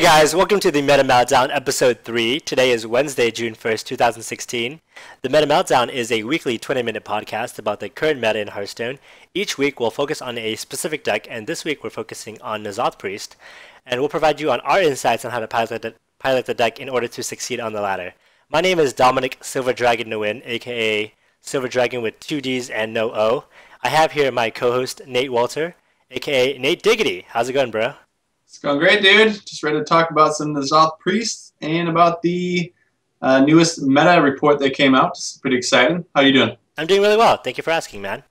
guys, welcome to the Meta Meltdown episode 3. Today is Wednesday, June 1st, 2016. The Meta Meltdown is a weekly 20-minute podcast about the current meta in Hearthstone. Each week we'll focus on a specific deck, and this week we're focusing on Nzoth Priest, and we'll provide you on our insights on how to pilot the deck in order to succeed on the ladder. My name is Dominic Silverddragn Nguyen, aka Silverddragn with 2 Ds and no O. I have here my co-host Nate Wolter, aka Natediggity. How's it going, bro? It's going great, dude. Just ready to talk about some Nzoth Priest and about the newest meta report that came out. It's pretty exciting. How you doing? I'm doing really well. Thank you for asking, man.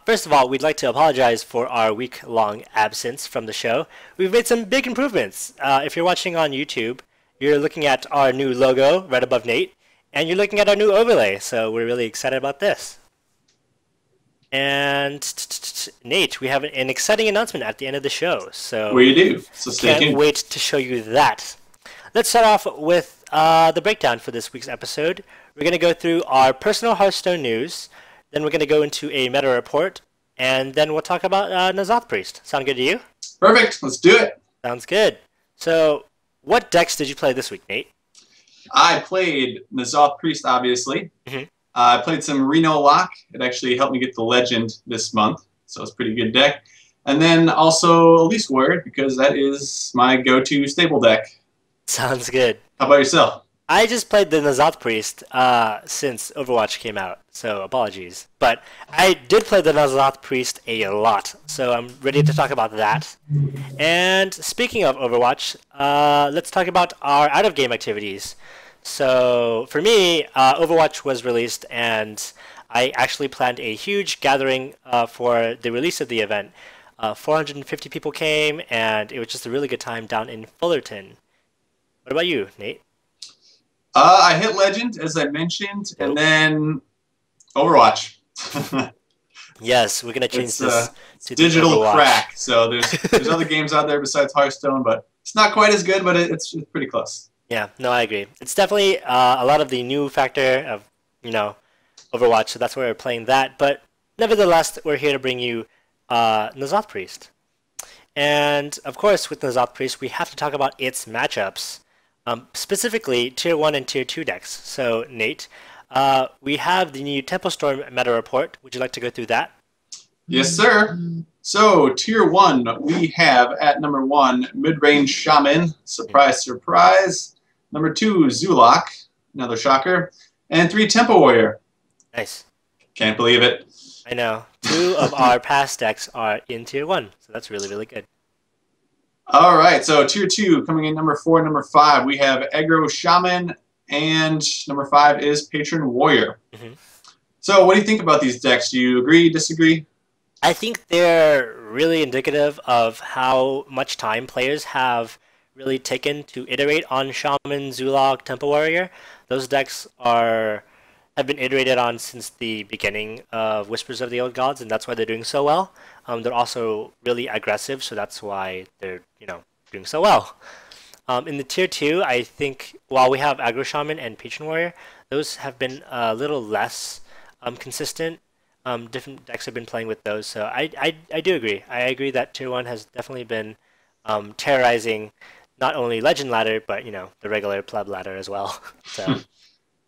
First of all, we'd like to apologize for our week-long absence from the show. We've made some big improvements. If you're watching on YouTube, you're looking at our new logo right above Nate, and you're looking at our new overlay, so we're really excited about this. And Nate, we have an exciting announcement at the end of the show, so we do. So stay tuned. Can't wait to show you that. Let's start off with the breakdown for this week's episode. We're going to go through our personal Hearthstone news, then we're going to go into a meta report, and then we'll talk about Nzoth Priest. Sound good to you? Perfect. Let's do it. Sounds good. So, what decks did you play this week, Nate? I played Nzoth Priest, obviously. Mm-hmm. I played some Reno Lock. It actually helped me get the Legend this month, so it's a pretty good deck. And then also Elise Warrior, because that is my go-to stable deck. Sounds good. How about yourself? I just played the Nzoth Priest since Overwatch came out, so apologies. But I did play the Nzoth Priest a lot, so I'm ready to talk about that. And speaking of Overwatch, let's talk about our out-of-game activities. So for me, Overwatch was released, and I actually planned a huge gathering for the release of the event. 450 people came, and it was just a really good time down in Fullerton. What about you, Nate? I hit Legend, as I mentioned, and then Overwatch. Yes, we're going to change this to digital Overwatch. crack. So there's other games out there besides Hearthstone, but it's not quite as good, but it's pretty close. Yeah, no, I agree. It's definitely a lot of the new factor of, Overwatch, so that's why we're playing that. But nevertheless, we're here to bring you Nzoth Priest. And, of course, with Nzoth Priest, we have to talk about its matchups, specifically Tier 1 and Tier 2 decks. So, Nate, we have the new Tempo Storm meta report. Would you like to go through that? Yes, sir. So, Tier 1, we have at number 1, Mid-Range Shaman. Surprise, surprise. Number 2, Zulak. Another shocker. And 3, Tempo Warrior. Nice. Can't believe it. I know. 2 of our past decks are in Tier 1, so that's really, really good. All right, so Tier 2, coming in number 4 and number 5, we have Aggro Shaman, and number 5 is Patron Warrior. Mm-hmm. So, what do you think about these decks? Do you agree, disagree? I think they're really indicative of how much time players have really taken to iterate on Shaman, Zulak, Tempo Warrior. Those decks have been iterated on since the beginning of Whispers of the Old Gods, and that's why they're doing so well. They're also really aggressive, so that's why they're doing so well. In the Tier 2, I think while we have Aggro Shaman and Patron Warrior, those have been a little less consistent. Different decks have been playing with those, so I do agree. I agree that Tier 1 has definitely been terrorizing not only Legend ladder, but the regular pleb ladder as well. So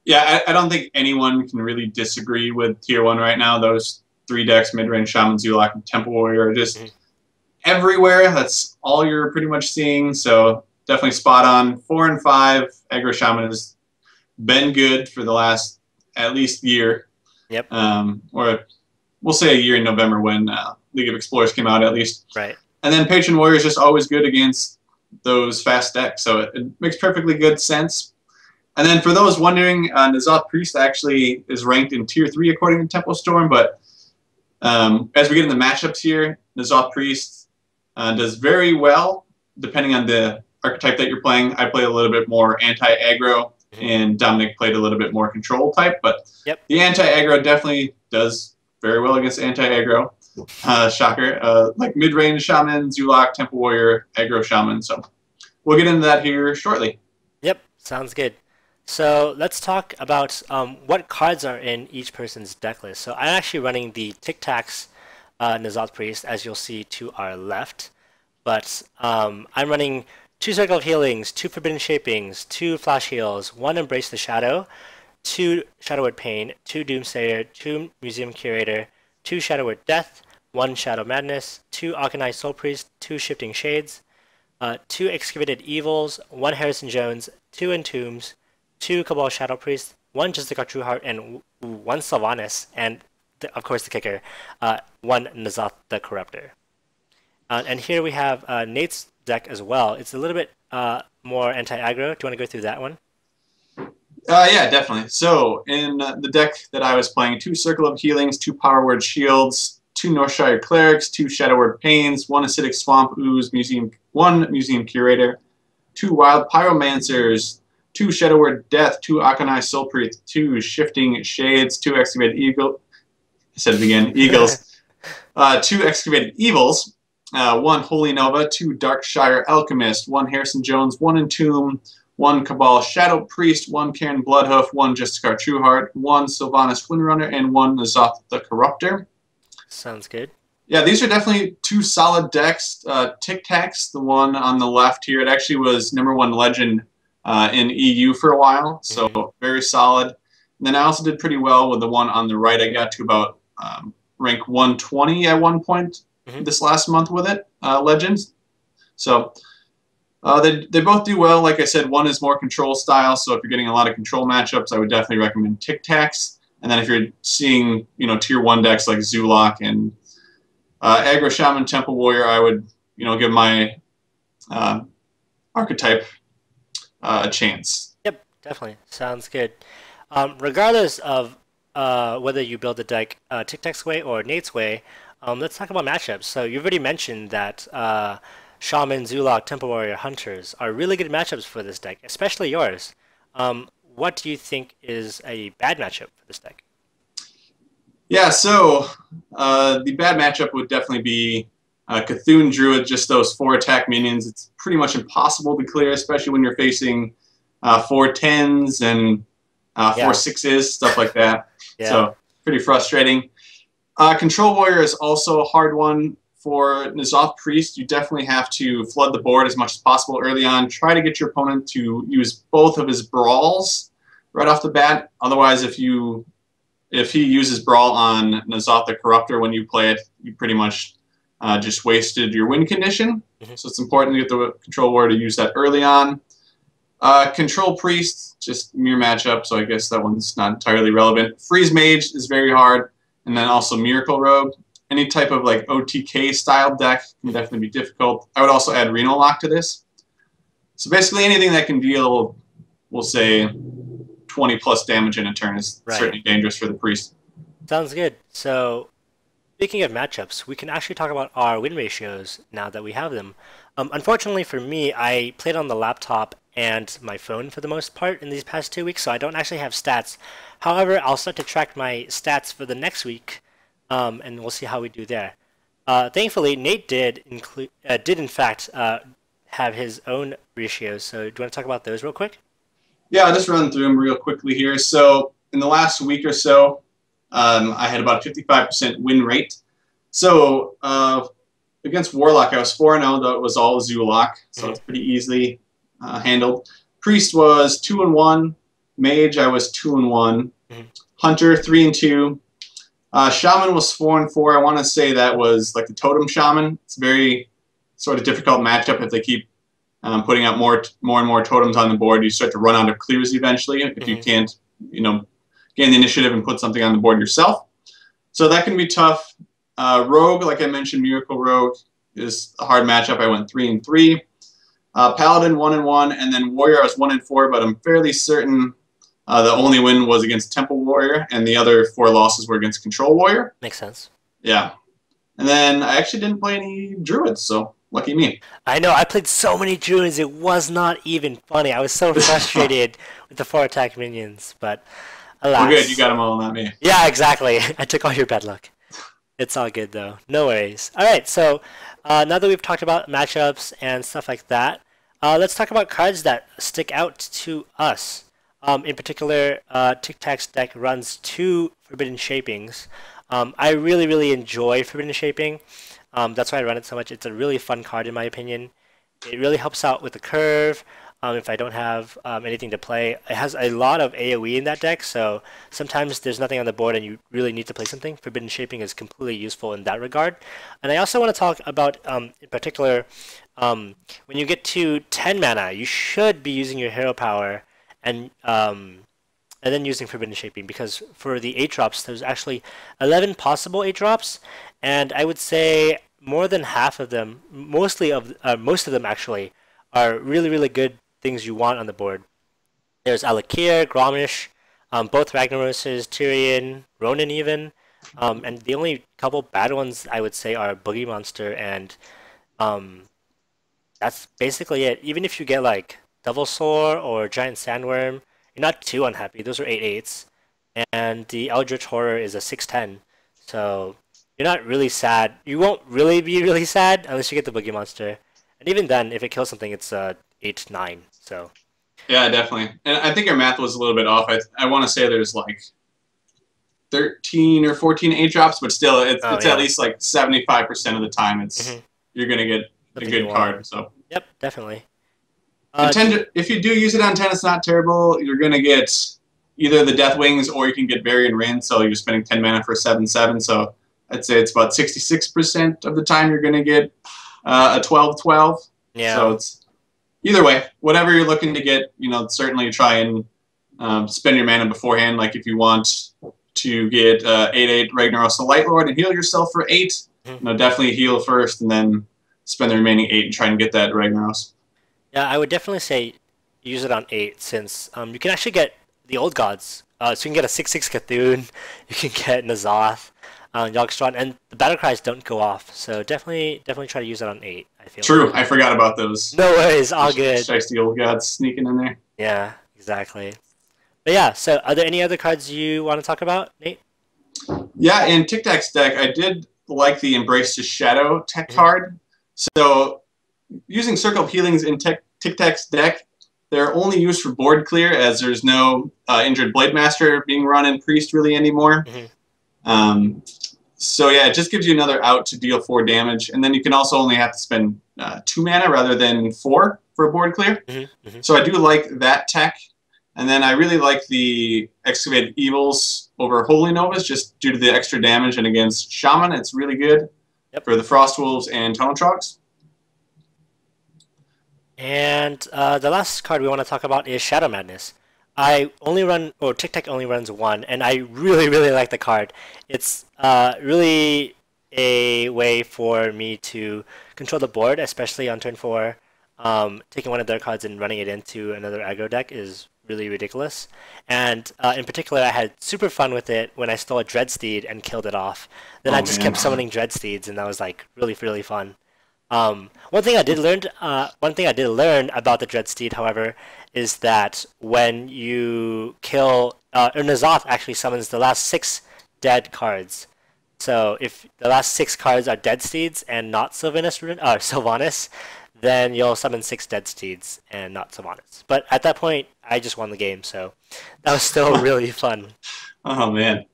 yeah, I don't think anyone can really disagree with Tier 1 right now. Those 3 decks, Mid-Range Shaman, Zulak, and Tempo Warrior, are just everywhere. That's all you're pretty much seeing, so definitely spot on. 4 and 5, Aggro Shaman has been good for the last at least year. Yep. Or we'll say a year in November when League of Explorers came out, at least. Right. And then Patron Warrior is just always good against those fast decks, so it makes perfectly good sense. And then for those wondering, Nzoth Priest actually is ranked in Tier 3 according to Tempo Storm, but as we get into matchups here, Nzoth Priest does very well depending on the archetype that you're playing. I play a little bit more anti-aggro, and Dominic played a little bit more control type, but the anti-aggro definitely does very well against anti-aggro. Shocker. Like Mid-Range Shaman, Zulak, Tempo Warrior, Aggro Shaman, so we'll get into that here shortly. Yep, sounds good. So let's talk about what cards are in each person's deck list. So I'm actually running the TicTac's Nzoth Priest, as you'll see to our left. But I'm running 2 Circle of Healings, 2 Forbidden Shapings, 2 Flash Heals, 1 Embrace the Shadow, 2 Shadowward Pain, 2 Doomsayer, 2 Museum Curator, 2 Shadowward Death, 1 Shadow Madness, 2 Akanai Soul Priest, 2 Shifting Shades, 2 Excavated Evils, 1 Harrison Jones, 2 Entombs, 2 Cabal Shadow Priest, 1 Jessica Trueheart, and 1 Sylvanas, and of course the kicker, 1 Nzoth the Corruptor. And here we have Nate's deck as well. It's a little bit more anti-aggro. Do you want to go through that one? Yeah, definitely. So in the deck that I was playing, 2 Circle of Healings, 2 Power Word Shields, 2 Northshire Clerics, 2 Shadowward Pains, 1 Acidic Swamp Ooze, 1 Museum Curator, 2 Wild Pyromancers, 2 Shadowward Death, 2 Akanai Soul Priest, 2 Shifting Shades, 2 Excavated Eagle. I said it again, Eagles. 2 Excavated Evils, 1 Holy Nova, 2 Darkshire Alchemist, 1 Harrison Jones, 1 Entomb, 1 Cabal Shadow Priest, 1 Karen Bloodhoof, 1 Jessica Trueheart, 1 Sylvanas Windrunner, and 1 Nzoth the Corruptor. Sounds good. Yeah, these are definitely 2 solid decks. TicTac's, the one on the left here, it actually was #1 legend in EU for a while, so very solid. And then I also did pretty well with the one on the right. I got to about rank 120 at one point this last month with it, Legends. So they both do well. Like I said, one is more control style, so if you're getting a lot of control matchups, I would definitely recommend TicTac's. And then if you're seeing, tier 1 decks like Zulok and Aggro Shaman Temple Warrior, I would, give my archetype a chance. Yep, definitely. Sounds good. Regardless of whether you build the deck TicTac's way or Nate's way, let's talk about matchups. So you've already mentioned that Shaman, Zulok, Temple Warrior, Hunters are really good matchups for this deck, especially yours. What do you think is a bad matchup for this deck? Yeah, so the bad matchup would definitely be Cthulhu Druid, just those 4 attack minions. It's pretty much impossible to clear, especially when you're facing 4 10s and 4 6s, stuff like that. Yeah. So pretty frustrating. Control Warrior is also a hard one. For Nzoth Priest, you definitely have to flood the board as much as possible early on. Try to get your opponent to use both of his brawls right off the bat. Otherwise, if he uses Brawl on Nzoth the Corruptor when you play it, you pretty much just wasted your win condition. So it's important to get the Control Warrior to use that early on. Control Priest, just mere matchup, so I guess that one's not entirely relevant. Freeze Mage is very hard, and then also Miracle Rogue. Any type of like OTK style deck can definitely be difficult. I would also add Reno Lock to this. So basically anything that can deal, we'll say, 20 plus damage in a turn is certainly dangerous for the Priest. Sounds good. So speaking of matchups, we can actually talk about our win ratios now that we have them. Unfortunately for me, I played on the laptop and my phone for the most part in these past 2 weeks, so I don't actually have stats. However, I'll start to track my stats for the next week, and we'll see how we do there. Thankfully, Nate did in fact have his own ratios. So do you want to talk about those real quick? Yeah, I'll just run through them real quickly here. So in the last week or so, I had about a 55% win rate. So against Warlock, I was 4-0. That was all Zulok, so it's pretty easily handled. Priest was 2-1. Mage, I was 2-1. Hunter, 3-2. Shaman was 4-4. I want to say that was like the Totem Shaman. It's a very sort of difficult matchup if they keep putting out more and more totems on the board. You start to run out of clears eventually if you can't, gain the initiative and put something on the board yourself. So that can be tough. Rogue, like I mentioned, Miracle Rogue is a hard matchup. I went 3-3. Paladin 1-1, and then Warrior I was 1-4, but I'm fairly certain the only win was against Temple Warrior, and the other 4 losses were against Control Warrior. Makes sense. Yeah. And then I actually didn't play any Druids, so lucky me. I know, I played so many Druids, it was not even funny. I was so frustrated with the 4 attack minions, but alas. Well, good, you got them all, not me. Yeah, exactly. I took all your bad luck. It's all good, though. No worries. All right, so now that we've talked about matchups and stuff like that, let's talk about cards that stick out to us. In particular, TicTac's deck runs 2 Forbidden Shapings. I really enjoy Forbidden Shaping. That's why I run it so much. It's a really fun card in my opinion. It really helps out with the curve. If I don't have anything to play, it has a lot of AoE in that deck, so sometimes there's nothing on the board and you really need to play something. Forbidden Shaping is completely useful in that regard. And I also want to talk about, in particular, when you get to 10 mana, you should be using your hero power and then using Forbidden Shaping, because for the 8 drops, there's actually 11 possible 8 drops, and I would say more than half of them, most of them actually, are really, really good things you want on the board. There's Alakir, Gromish, both Ragnaroses, Tyrion, Ronin even, and the only couple bad ones I would say are Boogie Monster, and that's basically it. Even if you get like Devil Soar or Giant Sandworm, you're not too unhappy. Those are 8/8s, and the Eldritch Horror is a 6/10, so you're not really sad. You won't really be really sad unless you get the Boogie Monster, and even then, if it kills something, it's 8/9. So Yeah, definitely. And I think our math was a little bit off. I want to say there's like 13 or 14 8 drops, but still, it's at least like 75% of the time you're gonna get a good card. So yep, definitely. If you do use it on 10, it's not terrible. You're going to get either the Death Wings or you can get Bury and Rin, so you're spending 10 mana for 7/7. So I'd say it's about 66% of the time you're going to get a 12/12. Yeah. So it's either way, whatever you're looking to get, certainly try and spend your mana beforehand. Like if you want to get 8/8 Ragnaros the Light Lord and heal yourself for 8, definitely heal first and then spend the remaining 8 and try and get that Ragnaros. Yeah, I would definitely say use it on 8, since you can actually get the old gods. So you can get a 6/6 Cthulhu, you can get Nzoth, Yogg-Strahd, and the battle cries don't go off. So definitely try to use it on 8. I feel. True, I forgot about those. No worries, all good. Strikes the old gods sneaking in there. Yeah, exactly. But yeah, so are there any other cards you want to talk about, Nate? Yeah, in TicTac's deck, I did like the Embrace the Shadow tech card. So using Circle of Healings in TicTac's deck, they're only used for board clear, as there's no Injured Blade Master being run in Priest really anymore. So yeah, it just gives you another out to deal 4 damage, and then you can also only have to spend 2 mana rather than 4 for a board clear. So I do like that tech. And then I really like the Excavated Evils over Holy Novas, just due to the extra damage, and against Shaman, it's really good for the Frost Wolves and Tunnel Trogs. And the last card we want to talk about is Shadow Madness. TicTac only runs 1, and I really, really like the card. It's really a way for me to control the board, especially on turn 4. Taking one of their cards and running it into another aggro deck is really ridiculous. And in particular, I had super fun with it when I stole a Dreadsteed and killed it off. Then I just kept summoning Dreadsteeds, and that was like really, really fun. One thing I did learn about the Dreadsteed, however, is that when you kill, Nzoth actually summons the last 6 dead cards. So if the last 6 cards are dead steeds and not Sylvanas, then you'll summon 6 dead steeds and not Sylvanas. But at that point, I just won the game, so that was still really fun. Oh man.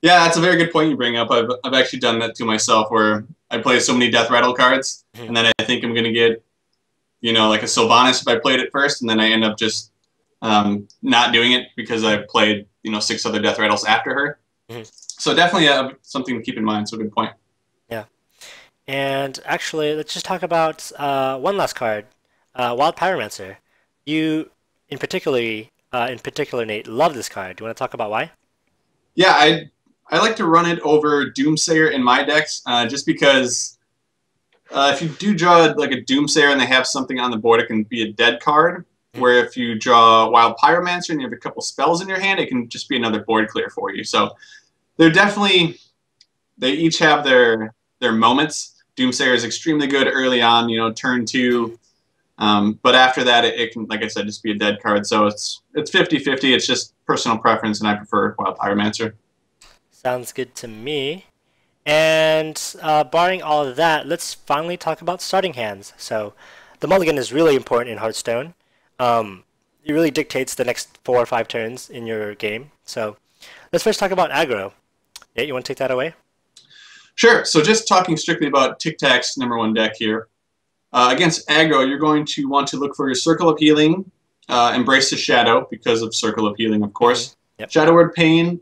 Yeah, that's a very good point you bring up. I've actually done that to myself, where I play so many Death Rattle cards, and then I think I'm going to get, like a Sylvanas if I played it first, and then I end up just not doing it because I played, 6 other Death Rattles after her. So definitely something to keep in mind, so good point. Yeah. And actually, let's just talk about one last card, Wild Pyromancer. You, in particular, Nate, love this card. Do you want to talk about why? Yeah, I like to run it over Doomsayer in my decks, just because if you do draw like a Doomsayer and they have something on the board, it can be a dead card. Where if you draw Wild Pyromancer and you have a couple spells in your hand, it can just be another board clear for you. So they each have their moments. Doomsayer is extremely good early on, turn 2. But after that, it can, like I said, just be a dead card. So it's 50-50. It's just personal preference, and I prefer Wild Pyromancer. Sounds good to me. And barring all of that, let's finally talk about starting hands. So the mulligan is really important in Hearthstone. It really dictates the next 4 or 5 turns in your game. So let's first talk about aggro. Nate, you want to take that away? Sure. So just talking strictly about TicTac's #1 deck here. Against aggro, you're going to want to look for your Circle of Healing, Embrace the Shadow, because of Circle of Healing, of course. Mm-hmm. Yep. Shadow Word Pain,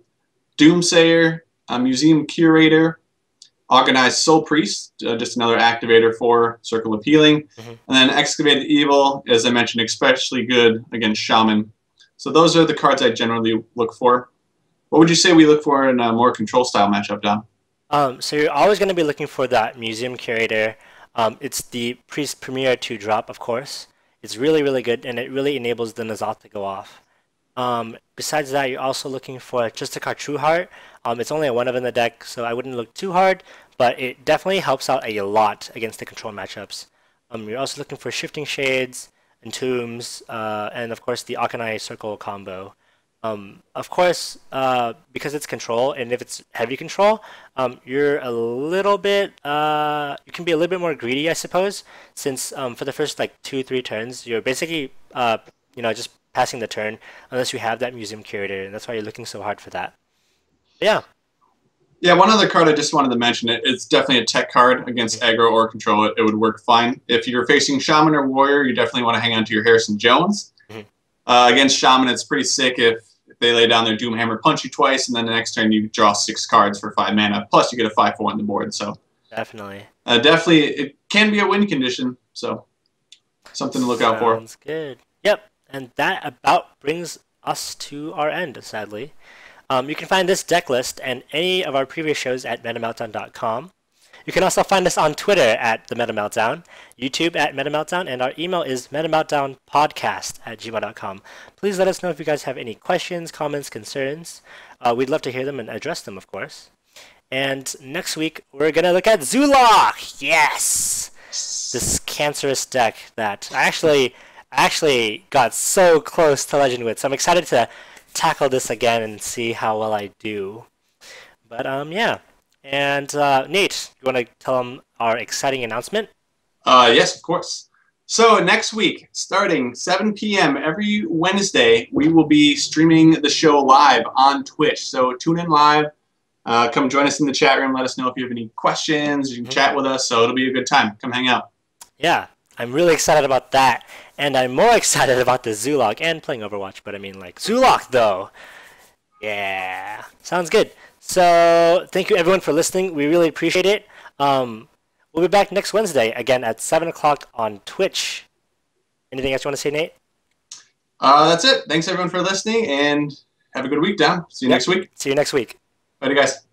Doomsayer, Museum Curator, Organized Soul Priest, just another activator for Circle of Healing. Mm-hmm. And then Excavated Evil, as I mentioned, especially good against Shaman. So those are the cards I generally look for. What would you say we look for in a more control style matchup, Dom? So you're always going to be looking for that Museum Curator. It's the Priest Premier 2-drop, of course. It's really, really good, and it really enables the Nzoth to go off. Besides that, you're also looking for just a card True Heart. It's only a 1-of in the deck, so I wouldn't look too hard, but it definitely helps out a lot against the control matchups. You're also looking for Shifting Shades, Entombs, and of course the Akanai Circle combo. Of course, because it's control, and if it's heavy control, you're a little bit, you can be a little bit more greedy, I suppose, since for the first like 2-3 turns, you're basically, just passing the turn unless you have that Museum Curator, and that's why you're looking so hard for that. But yeah. Yeah, one other card I just wanted to mention. It's definitely a tech card against aggro or control. It would work fine. If you're facing Shaman or Warrior, you definitely want to hang on to your Harrison Jones. Against Shaman, it's pretty sick if they lay down their Doomhammer, punch you twice, and then the next turn you draw 6 cards for 5 mana. Plus you get a 5/4 on the board. So definitely, it can be a win condition. So something to look out for. Sounds good. Yep, and that about brings us to our end, sadly. You can find this deck list and any of our previous shows at MetaMeltdown.com. You can also find us on Twitter at the MetaMeltdown, YouTube at MetaMeltdown, and our email is metameltdownpodcast@gmail.com. Please let us know if you guys have any questions, comments, concerns. We'd love to hear them and address them, of course. And next week, we're going to look at Zulok! Yes! This cancerous deck that I actually got so close to Legend with, so I'm excited to tackle this again and see how well I do. But yeah. And Nate, you want to tell them our exciting announcement? Yes, of course. So next week, starting 7 p.m. every Wednesday, we will be streaming the show live on Twitch. So tune in live. Come join us in the chat room. Let us know if you have any questions. You can chat with us. So it'll be a good time. Come hang out. Yeah. I'm really excited about that. And I'm more excited about the Zulok and playing Overwatch. But I mean, like, Zulok, though. Yeah. Sounds good. So thank you, everyone, for listening. We really appreciate it. We'll be back next Wednesday, again, at 7 o'clock on Twitch. Anything else you want to say, Nate? That's it. Thanks, everyone, for listening. And have a good week, Dom. See you next week. See you next week. Bye, guys.